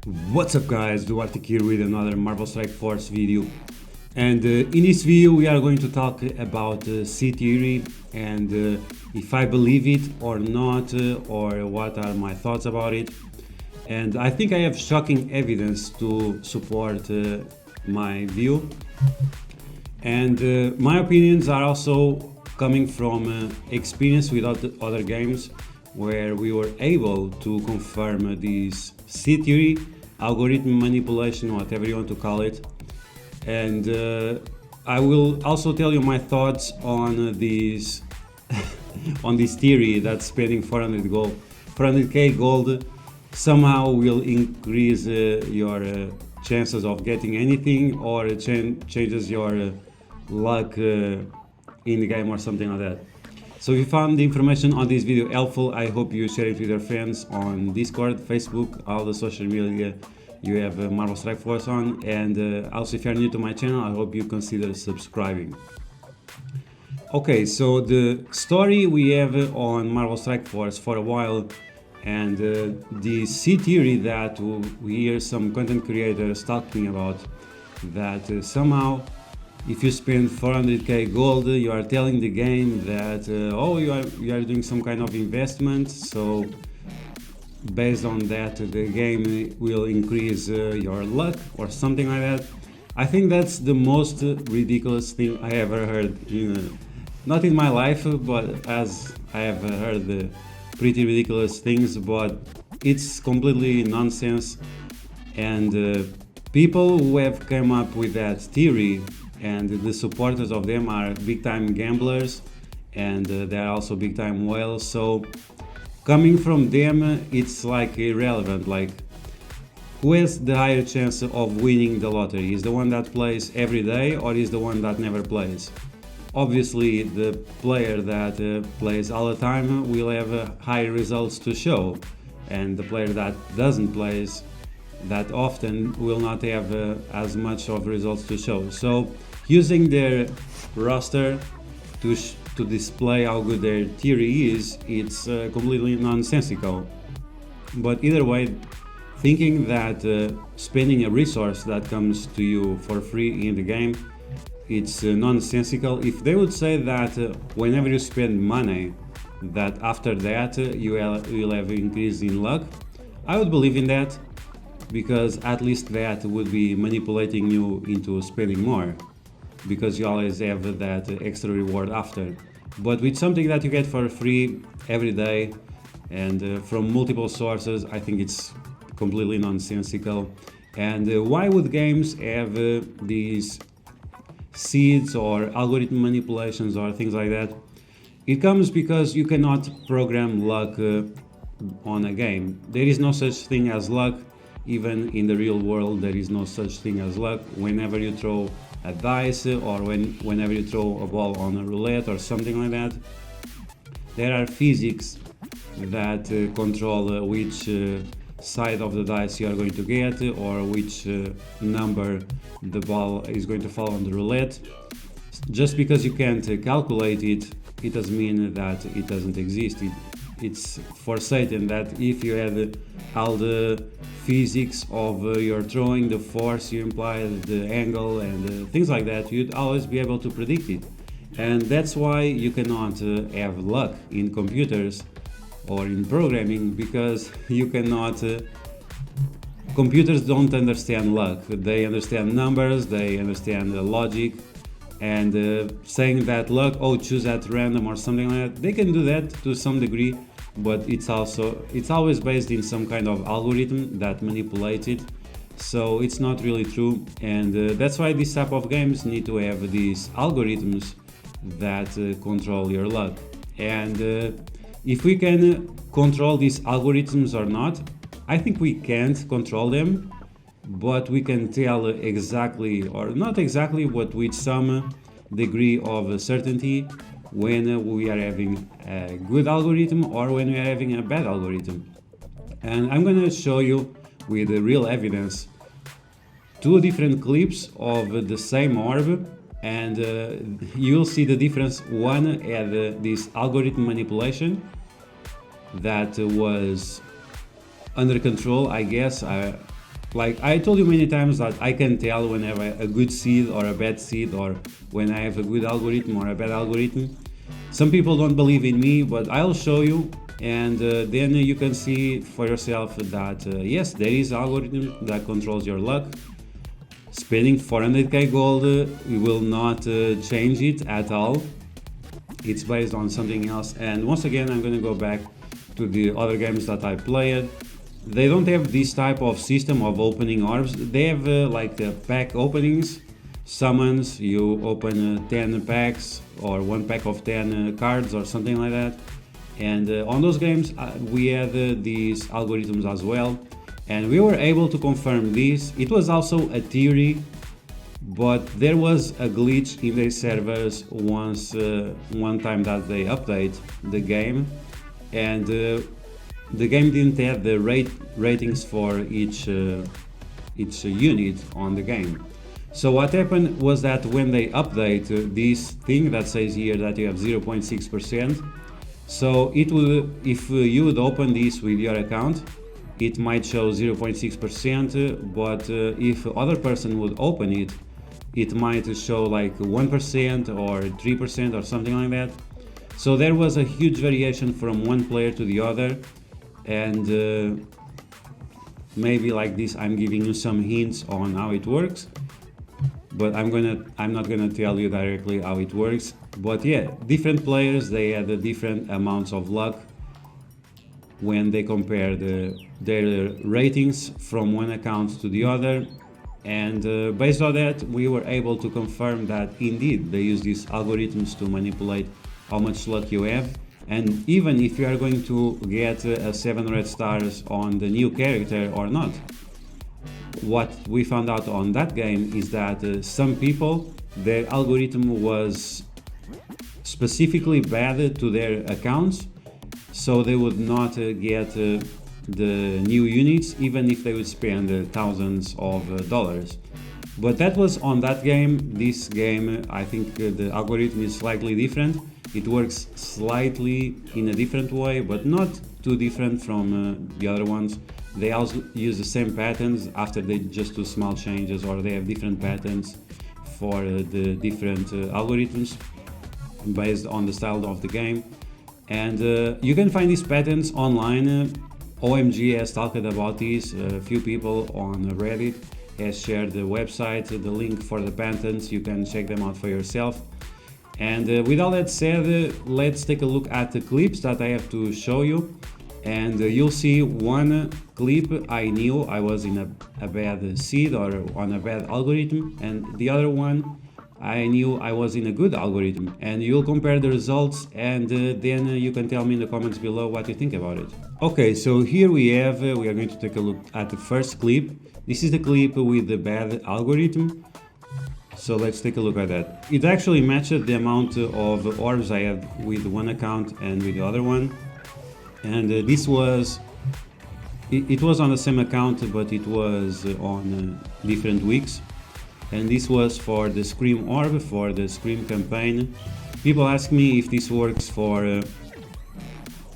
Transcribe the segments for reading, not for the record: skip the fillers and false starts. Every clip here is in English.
What's up guys, Duarte here with another Marvel Strike Force video. And in this video we are going to talk about C theory and if I believe it or not, or what are my thoughts about it. And I think I have shocking evidence to support my view. And my opinions are also coming from experience with other games where we were able to confirm this C theory, algorithm manipulation, whatever you want to call it. And I will also tell you my thoughts on this on this theory that spending 400k gold somehow will increase your chances of getting anything, or changes your luck in the game or something like that. So if you found the information on this video helpful, I hope you share it with your friends on Discord, Facebook, all the social media you have Marvel Strike Force on. And also, if you are new to my channel, I hope you consider subscribing. Okay, so the story we have on Marvel Strike Force for a while, and the C theory that we hear some content creators talking about, that somehow if you spend 400k gold, you are telling the game that oh, you are doing some kind of investment, so based on that the game will increase your luck or something like that. I think that's the most ridiculous thing I ever heard, not in my life, but as I have heard pretty ridiculous things, but it's completely nonsense. And people who have come up with that theory and the supporters of them are big time gamblers, and they are also big time whales. So coming from them, it's like irrelevant. Like, who has the higher chance of winning the lottery? Is the one that plays every day, or is the one that never plays? Obviously the player that plays all the time will have higher results to show, and the player that doesn't plays that often will not have as much of results to show. So using their roster to display how good their theory is, it's completely nonsensical. But either way, thinking that spending a resource that comes to you for free in the game, it's nonsensical. If they would say that whenever you spend money, that after that you will have increase in luck, I would believe in that, because at least that would be manipulating you into spending more, because you always have that extra reward after. But with something that you get for free every day and from multiple sources, I think it's completely nonsensical. And why would games have these seeds or algorithm manipulations or things like that? It comes because you cannot program luck on a game. There is no such thing as luck. Even in the real world, there is no such thing as luck. Whenever you throw a dice, or whenever you throw a ball on a roulette or something like that, there are physics that control which side of the dice you are going to get, or which number the ball is going to fall on the roulette. Just because you can't calculate it, it doesn't mean that it doesn't exist. It's for certain that if you had all the physics of your throwing, the force you imply, the angle, and things like that, you'd always be able to predict it. And that's why you cannot have luck in computers or in programming, because you cannot computers don't understand luck. They understand numbers, they understand logic, and saying that luck, oh, choose at random or something like that, they can do that to some degree, but it's always based in some kind of algorithm that manipulates it. So it's not really true, and that's why this type of games need to have these algorithms that control your luck. And if we can control these algorithms or not, I think we can't control them, but we can tell exactly, or not exactly, but with some degree of certainty, when we are having a good algorithm or when we are having a bad algorithm. And I'm going to show you with real evidence two different clips of the same orb, and you'll see the difference. One had this algorithm manipulation that was under control, I guess. like I told you many times that I can tell whenever a good seed or a bad seed, or when I have a good algorithm or a bad algorithm. Some people don't believe in me, but I'll show you, and then you can see for yourself that yes, there is algorithm that controls your luck. Spending 400k gold will not change it at all. It's based on something else. And once again, I'm going to go back to the other games that I played. They don't have this type of system of opening orbs. They have like pack openings, summons. You open 10 packs or one pack of 10 cards or something like that. And on those games we had these algorithms as well, and we were able to confirm this. It was also a theory, but there was a glitch in their servers one time that they update the game, and the game didn't have the ratings for each unit on the game. So what happened was that when they update this thing that says here that you have 0.6%, so it will, if you would open this with your account, it might show 0.6%, but if other person would open it, it might show like 1% or 3% or something like that. So there was a huge variation from one player to the other, and maybe like this I'm giving you some hints on how it works, but I'm not gonna tell you directly how it works. But yeah, different players, they had different amounts of luck when they compare their ratings from one account to the other, and based on that we were able to confirm that indeed they use these algorithms to manipulate how much luck you have. And even if you are going to get 7 red stars on the new character or not, what we found out on that game is that some people, their algorithm was specifically bad to their accounts, so they would not get the new units even if they would spend thousands of dollars. But that was on that game. This game, I think the algorithm is slightly different. It works slightly in a different way, but not too different from the other ones. They also use the same patterns after they just do small changes, or they have different patterns for the different algorithms based on the style of the game. And you can find these patterns online. OMG has talked about this. A few people on Reddit has shared the website, the link for the patterns. You can check them out for yourself. And with all that said, let's take a look at the clips that I have to show you. And you'll see one clip I knew I was in a bad seed or on a bad algorithm, and the other one I knew I was in a good algorithm. And you'll compare the results, and then you can tell me in the comments below what you think about it. Okay, so here we have, we are going to take a look at the first clip. This is the clip with the bad algorithm. So let's take a look at that. It actually matched the amount of orbs I had with one account and with the other one. And this was, it was on the same account, but it was on different weeks. And this was for the Scream orb, for the Scream campaign. People ask me if this works for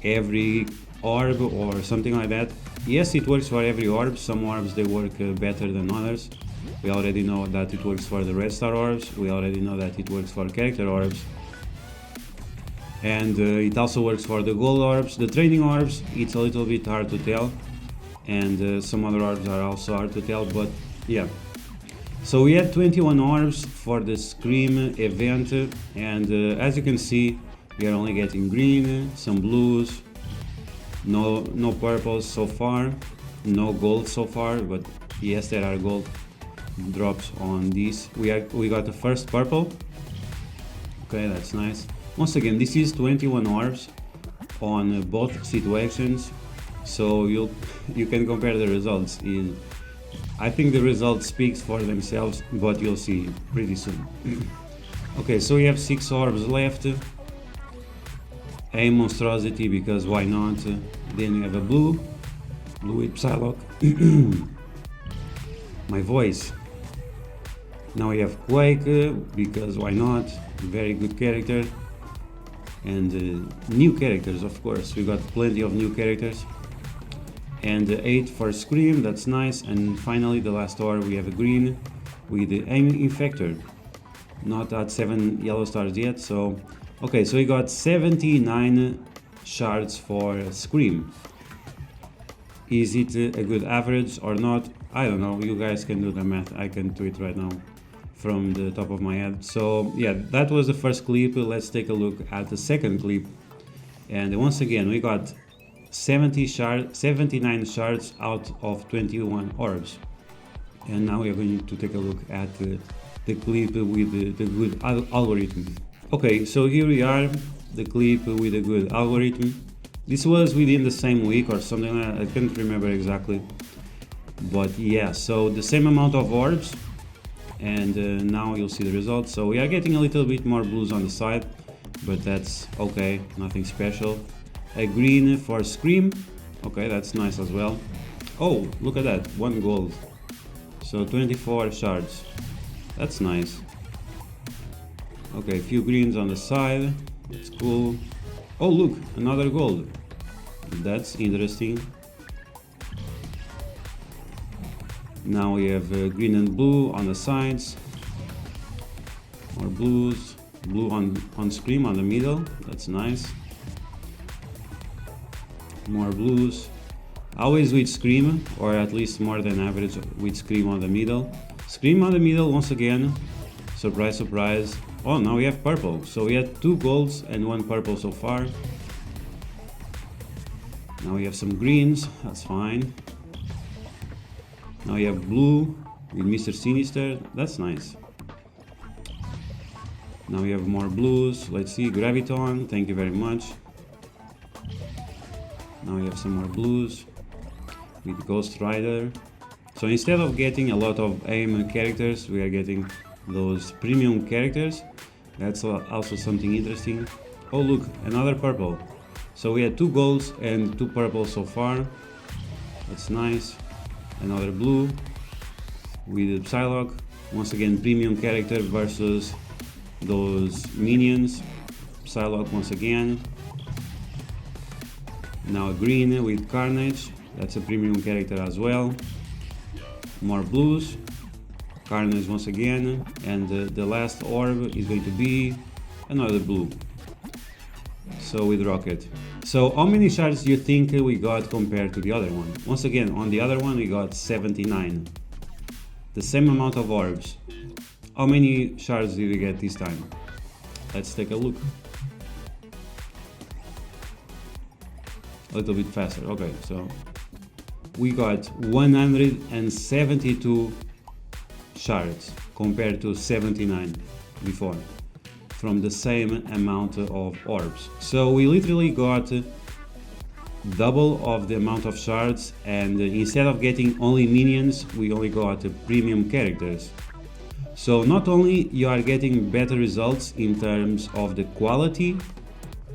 every orb or something like that. Yes, it works for every orb. Some orbs, they work better than others. We already know that it works for the red star orbs. We already know that it works for character orbs. And it also works for the gold orbs. The training orbs, it's a little bit hard to tell. And some other orbs are also hard to tell, but yeah. So we had 21 orbs for the Scream event, and as you can see, we are only getting green, some blues, no purples so far, no gold so far, but yes, there are gold drops on these. We got the first purple. Okay, that's nice. Once again, this is 21 orbs on both situations, so you can compare the results. I think the results speaks for themselves, but you'll see pretty soon. Okay, so we have 6 orbs left. A monstrosity, because why not? Then we have a blue with Psylocke. My voice. Now we have Quake, because why not? Very good character. And new characters, of course. We got plenty of new characters. and 8 for Scream, that's nice. And finally the last orb, we have a green with the Aim Infector, not at 7 yellow stars yet. So okay, so we got 79 shards for Scream. Is it a good average or not? I don't know, you guys can do the math, I can do it right now from the top of my head. So yeah, that was the first clip. Let's take a look at the second clip. And once again, we got 79 shards out of 21 orbs. And now we are going to take a look at the clip with the good algorithm. Okay, so here we are, the clip with a good algorithm. This was within the same week or something like that, I can't remember exactly. But yeah, so the same amount of orbs, and now you'll see the results. So we are getting a little bit more blues on the side, but that's okay, nothing special. A green for Scream, okay, that's nice as well. Oh, look at that, 1 gold. So 24 shards, that's nice. Okay, a few greens on the side, that's cool. Oh look, another gold, that's interesting. Now we have green and blue on the sides, more blues, blue on Scream on the middle, that's nice. More blues, always with Scream, or at least more than average with Scream on the middle. Scream on the middle once again, surprise surprise. Oh, now we have purple, so we had 2 golds and 1 purple so far. Now we have some greens, that's fine. Now we have blue with Mr. Sinister, that's nice. Now we have more blues, let's see, Graviton, thank you very much. Now we have some more blues with Ghost Rider. So instead of getting a lot of AIM characters, we are getting those premium characters. That's also something interesting. Oh look, another purple. So we had 2 golds and 2 purples so far. That's nice. Another blue with Psylocke. Once again, premium character versus those minions. Psylocke once again. Now a green with Carnage. That's a premium character as well. More blues. Carnage once again. And the last orb is going to be another blue. So with Rocket. So how many shards do you think we got compared to the other one? Once again, on the other one we got 79. The same amount of orbs. How many shards did we get this time? Let's take a look. A little bit faster. Okay, so we got 172 shards compared to 79 before, from the same amount of orbs. So we literally got double of the amount of shards, and instead of getting only minions, we only got premium characters. So not only you are getting better results in terms of the quality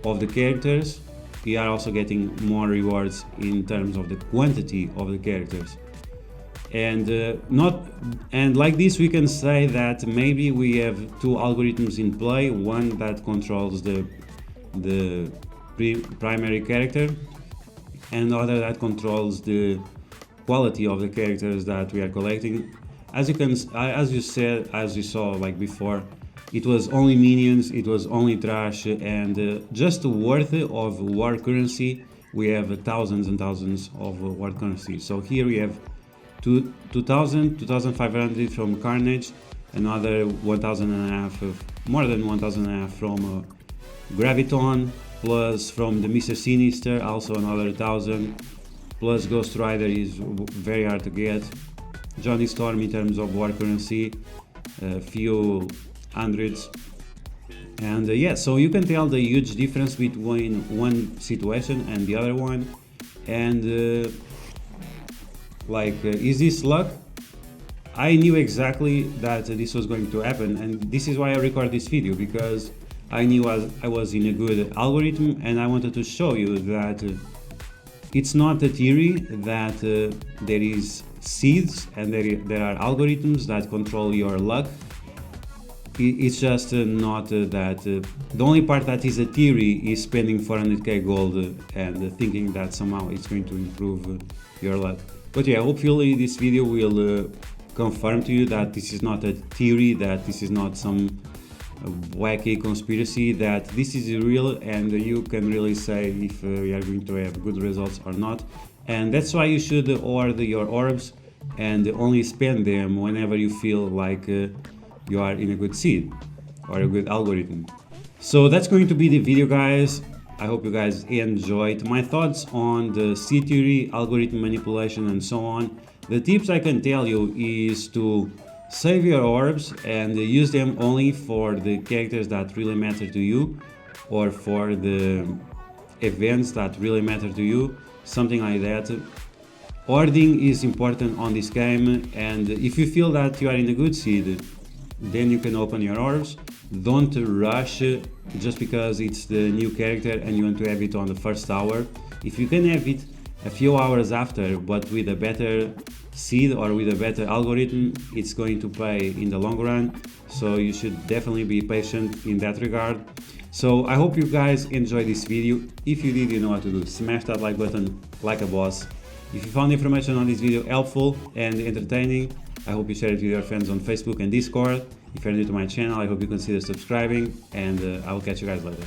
of the characters, you are also getting more rewards in terms of the quantity of the characters. And like this we can say that maybe we have 2 algorithms in play, one that controls the primary character and the other that controls the quality of the characters that we are collecting. As you saw like before, it was only minions, it was only trash, and just worth of war currency we have thousands and thousands of war currency. So here we have 2,000, 2,500 from Carnage, another 1,000 and a half, more than 1,000 and a half from Graviton, plus from the Mr. Sinister also another 1,000, plus Ghost Rider is very hard to get. Johnny Storm in terms of war currency, a few hundreds. And yeah, so you can tell the huge difference between one situation and the other one. And is this luck? I knew exactly that this was going to happen, and this is why I record this video, because I knew I was in a good algorithm, and I wanted to show you that it's not a theory, that there is seeds and there are algorithms that control your luck. It's just not that. The only part that is a theory is spending 400k gold and thinking that somehow it's going to improve your luck. But yeah, hopefully this video will confirm to you that this is not a theory, that this is not some wacky conspiracy, that this is real and you can really say if you are going to have good results or not. And that's why you should hoard your orbs and only spend them whenever you feel like you are in a good seed or a good algorithm. So that's going to be the video, guys. I hope you guys enjoyed my thoughts on the seed theory, algorithm manipulation, and so on. The tips I can tell you is to save your orbs and use them only for the characters that really matter to you, or for the events that really matter to you, something like that. Hoarding is important on this game, and if you feel that you are in a good seed, then you can open your orbs. Don't rush just because it's the new character and you want to have it on the first hour. If you can have it a few hours after, but with a better seed or with a better algorithm, it's going to pay in the long run. So you should definitely be patient in that regard. So I hope you guys enjoyed this video. If you did, you know what to do. Smash that like button like a boss. If you found information on this video helpful and entertaining, I hope you share it with your friends on Facebook and Discord. If you're new to my channel, I hope you consider subscribing, and I will catch you guys later.